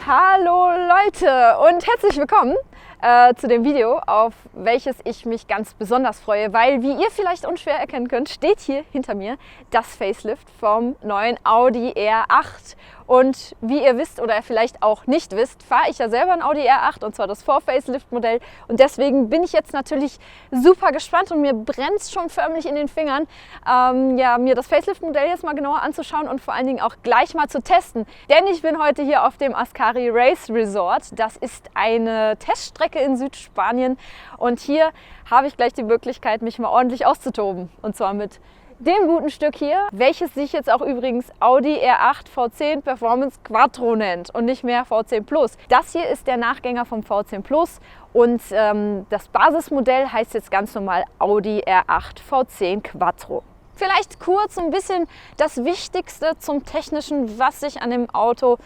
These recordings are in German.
Hallo Leute und herzlich willkommen zu dem Video, auf welches ich mich ganz besonders freue, weil, wie ihr vielleicht unschwer erkennen könnt, steht hier hinter mir das Facelift vom neuen Audi R8. Und wie ihr wisst oder vielleicht auch nicht wisst, fahre ich ja selber ein Audi R8 und zwar das Vor-Facelift-Modell. Und deswegen bin ich jetzt natürlich super gespannt und mir brennt es schon förmlich in den Fingern, mir das Facelift-Modell jetzt mal genauer anzuschauen und vor allen Dingen auch gleich mal zu testen. Denn ich bin heute hier auf dem Ascari Race Resort. Das ist eine Teststrecke in Südspanien und hier habe ich gleich die Möglichkeit, mich mal ordentlich auszutoben. Und zwar mit dem guten Stück hier, welches sich jetzt auch übrigens Audi R8 V10 Performance Quattro nennt und nicht mehr V10 Plus. Das hier ist der Nachgänger vom V10 Plus und das Basismodell heißt jetzt ganz normal Audi R8 V10 Quattro. Vielleicht kurz ein bisschen das Wichtigste zum Technischen, was sich an dem Auto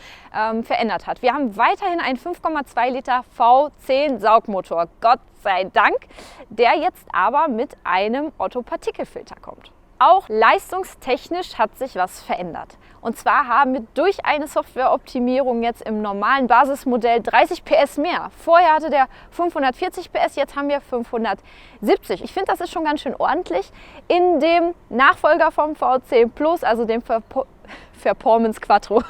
verändert hat. Wir haben weiterhin einen 5,2 Liter V10 Saugmotor, Gott sei Dank, der jetzt aber mit einem Otto-Partikelfilter kommt. Auch leistungstechnisch hat sich was verändert. Und zwar haben wir durch eine Softwareoptimierung jetzt im normalen Basismodell 30 PS mehr. Vorher hatte der 540 PS, jetzt haben wir 570. Ich finde, das ist schon ganz schön ordentlich. In dem Nachfolger vom V10 Plus, also dem Performance Quattro,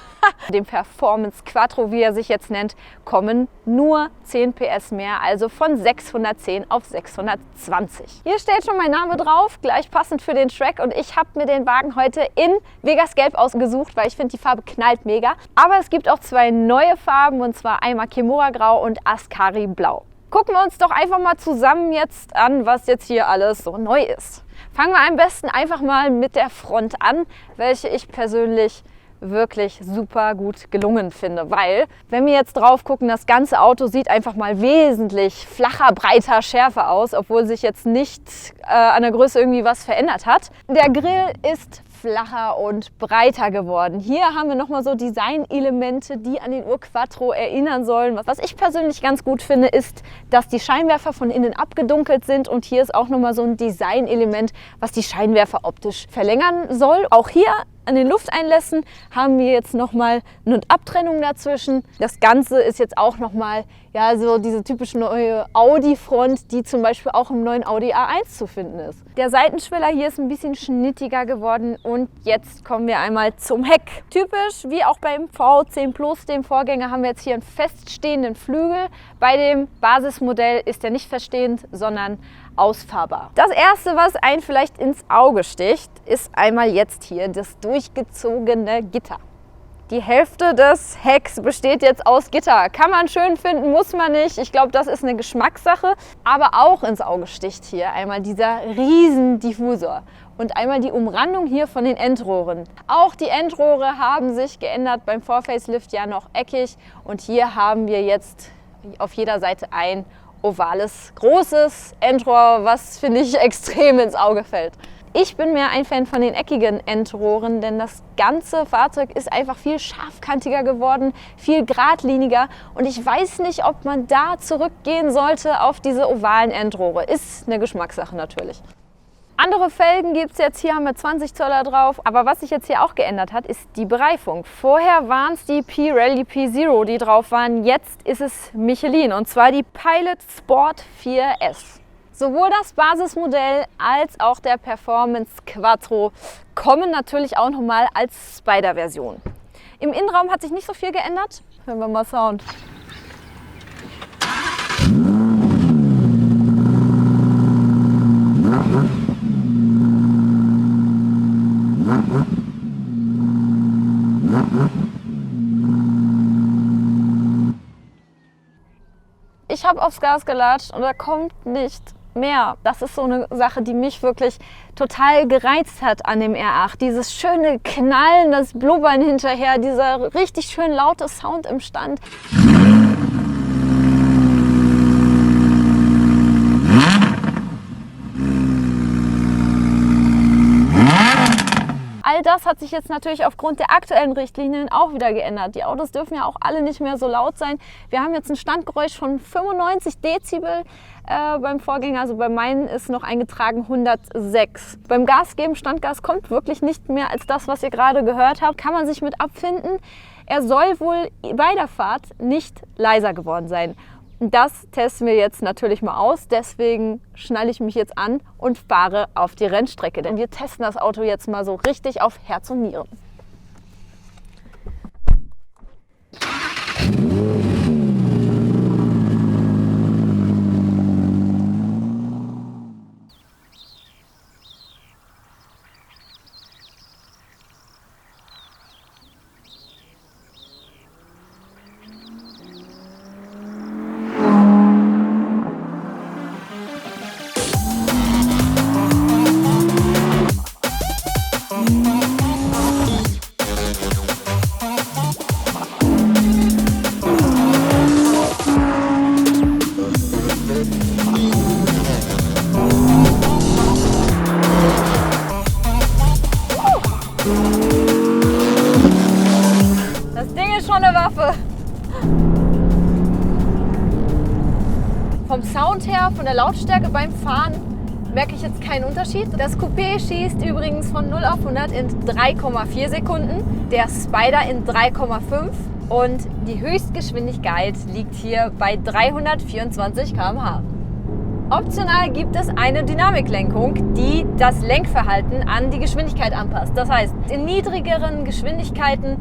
dem Performance Quattro, wie er sich jetzt nennt, kommen nur 10 PS mehr, also von 610 auf 620. Hier steht schon mein Name drauf, gleich passend für den Track, und ich habe mir den Wagen heute in Vegas Gelb ausgesucht, weil ich finde, die Farbe knallt mega. Aber es gibt auch zwei neue Farben, und zwar einmal Kimura Grau und Ascari Blau. Gucken wir uns doch einfach mal zusammen jetzt an, was jetzt hier alles so neu ist. Fangen wir am besten einfach mal mit der Front an, welche ich persönlich wirklich super gut gelungen finde, weil, wenn wir jetzt drauf gucken, das ganze Auto sieht einfach mal wesentlich flacher, breiter, schärfer aus, obwohl sich jetzt nicht an der Größe irgendwie was verändert hat. Der Grill ist flacher und breiter geworden. Hier haben wir nochmal so Designelemente, die an den Urquattro erinnern sollen. Was ich persönlich ganz gut finde, ist, dass die Scheinwerfer von innen abgedunkelt sind, und hier ist auch nochmal so ein Designelement, was die Scheinwerfer optisch verlängern soll. Auch hier an den Lufteinlässen haben wir jetzt nochmal eine Abtrennung dazwischen. Das Ganze ist jetzt auch nochmal so diese typische neue Audi-Front, die zum Beispiel auch im neuen Audi A1 zu finden ist. Der Seitenschwiller hier ist ein bisschen schnittiger geworden, und jetzt kommen wir einmal zum Heck. Typisch wie auch beim V10 Plus, dem Vorgänger, haben wir jetzt hier einen feststehenden Flügel. Bei dem Basismodell ist er nicht feststehend, sondern ausfahrbar. Das erste, was einen vielleicht ins Auge sticht, ist einmal jetzt hier das durchgezogene Gitter. Die Hälfte des Hecks besteht jetzt aus Gitter. Kann man schön finden, muss man nicht. Ich glaube, das ist eine Geschmackssache. Aber auch ins Auge sticht hier einmal dieser riesen Diffusor und einmal die Umrandung hier von den Endrohren. Auch die Endrohre haben sich geändert, beim Vor-Facelift ja noch eckig, und hier haben wir jetzt auf jeder Seite ein ovales, großes Endrohr, was, finde ich, extrem ins Auge fällt. Ich bin mehr ein Fan von den eckigen Endrohren, denn das ganze Fahrzeug ist einfach viel scharfkantiger geworden, viel geradliniger, und ich weiß nicht, ob man da zurückgehen sollte auf diese ovalen Endrohre. Ist eine Geschmackssache natürlich. Andere Felgen gibt es jetzt, hier haben wir 20 Zöller drauf, aber was sich jetzt hier auch geändert hat, ist die Bereifung. Vorher waren es die Pirelli P0, die drauf waren, jetzt ist es Michelin, und zwar die Pilot Sport 4S. Sowohl das Basismodell als auch der Performance Quattro kommen natürlich auch nochmal als Spider-Version. Im Innenraum hat sich nicht so viel geändert. Hören wir mal Sound. Ich habe aufs Gas gelatscht und da kommt nicht mehr. Das ist so eine Sache, die mich wirklich total gereizt hat an dem R8. Dieses schöne Knallen, das Blubbern hinterher, dieser richtig schön laute Sound im Stand. All das hat sich jetzt natürlich aufgrund der aktuellen Richtlinien auch wieder geändert. Die Autos dürfen ja auch alle nicht mehr so laut sein. Wir haben jetzt ein Standgeräusch von 95 Dezibel beim Vorgänger, also bei meinen ist noch eingetragen 106. Beim Gas geben, Standgas kommt wirklich nicht mehr als das, was ihr gerade gehört habt. Kann man sich mit abfinden. Er soll wohl bei der Fahrt nicht leiser geworden sein. Das testen wir jetzt natürlich mal aus, deswegen schnalle ich mich jetzt an und fahre auf die Rennstrecke. Denn wir testen das Auto jetzt mal so richtig auf Herz und Nieren. Das Ding ist schon eine Waffe. Vom Sound her, von der Lautstärke beim Fahren merke ich jetzt keinen Unterschied. Das Coupé schießt übrigens von 0 auf 100 in 3,4 Sekunden, der Spider in 3,5 und die Höchstgeschwindigkeit liegt hier bei 324 km/h. Optional gibt es eine Dynamiklenkung, die das Lenkverhalten an die Geschwindigkeit anpasst. Das heißt, in niedrigeren Geschwindigkeiten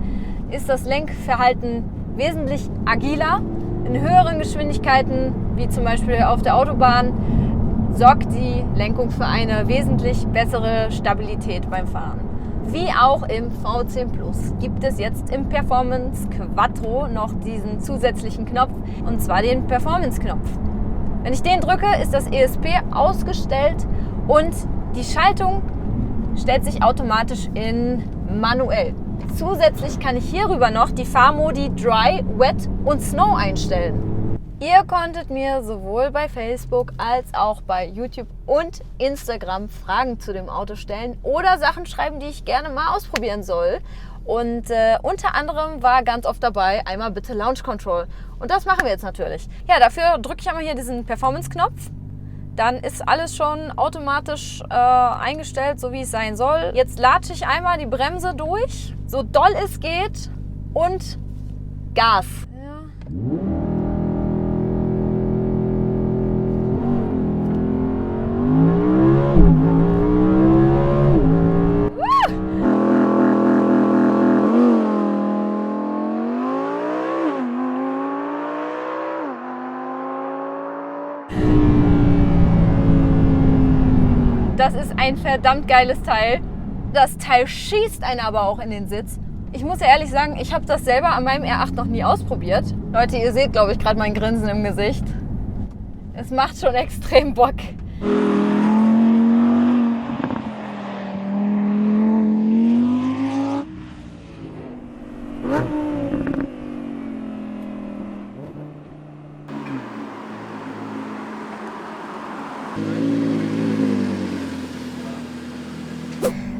ist das Lenkverhalten wesentlich agiler. In höheren Geschwindigkeiten, wie zum Beispiel auf der Autobahn, sorgt die Lenkung für eine wesentlich bessere Stabilität beim Fahren. Wie auch im V10 Plus gibt es jetzt im Performance Quattro noch diesen zusätzlichen Knopf, und zwar den Performance-Knopf. Wenn ich den drücke, ist das ESP ausgestellt und die Schaltung stellt sich automatisch in manuell. Zusätzlich kann ich hierüber noch die Fahrmodi Dry, Wet und Snow einstellen. Ihr konntet mir sowohl bei Facebook als auch bei YouTube und Instagram Fragen zu dem Auto stellen oder Sachen schreiben, die ich gerne mal ausprobieren soll. Und unter anderem war ganz oft dabei, einmal bitte Launch Control. Und das machen wir jetzt natürlich. Ja, dafür drücke ich einmal hier diesen Performance-Knopf. Dann ist alles schon automatisch eingestellt, so wie es sein soll. Jetzt latsche ich einmal die Bremse durch, so doll es geht, und Gas. Ja. Das ist ein verdammt geiles Teil. Das Teil schießt einen aber auch in den Sitz. Ich muss ja ehrlich sagen, ich habe das selber an meinem R8 noch nie ausprobiert. Leute, ihr seht, glaube ich, gerade mein Grinsen im Gesicht. Es macht schon extrem Bock.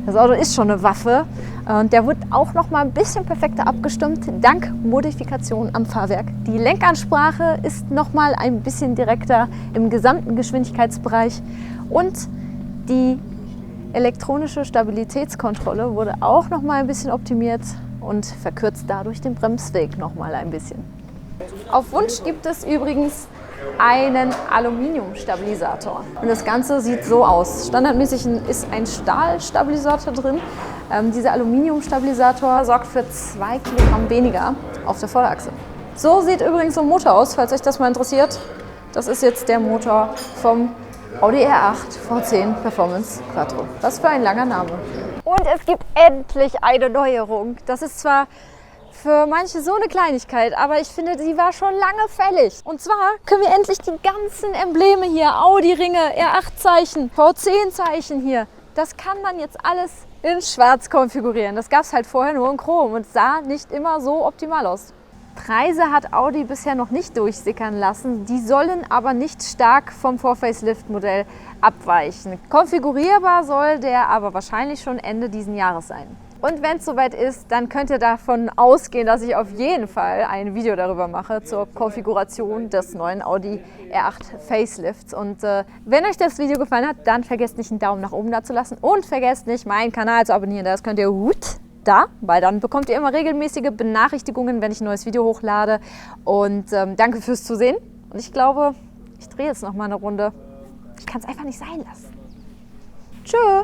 Das Auto ist schon eine Waffe und der wird auch noch mal ein bisschen perfekter abgestimmt, dank Modifikation am Fahrwerk. Die Lenkansprache ist noch mal ein bisschen direkter im gesamten Geschwindigkeitsbereich und die elektronische Stabilitätskontrolle wurde auch noch mal ein bisschen optimiert und verkürzt dadurch den Bremsweg noch mal ein bisschen. Auf Wunsch gibt es übrigens einen Aluminiumstabilisator. Und das Ganze sieht so aus. Standardmäßig ist ein Stahlstabilisator drin. Dieser Aluminiumstabilisator sorgt für 2 Kilogramm weniger auf der Vorderachse. So sieht übrigens so ein Motor aus, falls euch das mal interessiert. Das ist jetzt der Motor vom Audi R8 V10 Performance Quattro. Was für ein langer Name. Und es gibt endlich eine Neuerung. Das ist zwar für manche so eine Kleinigkeit, aber ich finde, sie war schon lange fällig. Und zwar können wir endlich die ganzen Embleme hier, Audi-Ringe, R8-Zeichen, V10-Zeichen hier, das kann man jetzt alles in Schwarz konfigurieren. Das gab es halt vorher nur in Chrom und sah nicht immer so optimal aus. Preise hat Audi bisher noch nicht durchsickern lassen, die sollen aber nicht stark vom Vor-Facelift-Modell abweichen. Konfigurierbar soll der aber wahrscheinlich schon Ende diesen Jahres sein. Und wenn es soweit ist, dann könnt ihr davon ausgehen, dass ich auf jeden Fall ein Video darüber mache zur Konfiguration des neuen Audi R8 Facelifts. Und wenn euch das Video gefallen hat, dann vergesst nicht einen Daumen nach oben da zu lassen und vergesst nicht, meinen Kanal zu abonnieren. Das könnt ihr da, weil dann bekommt ihr immer regelmäßige Benachrichtigungen, wenn ich ein neues Video hochlade. Und danke fürs Zusehen. Und ich glaube, ich drehe jetzt noch mal eine Runde. Ich kann es einfach nicht sein lassen. Tschö.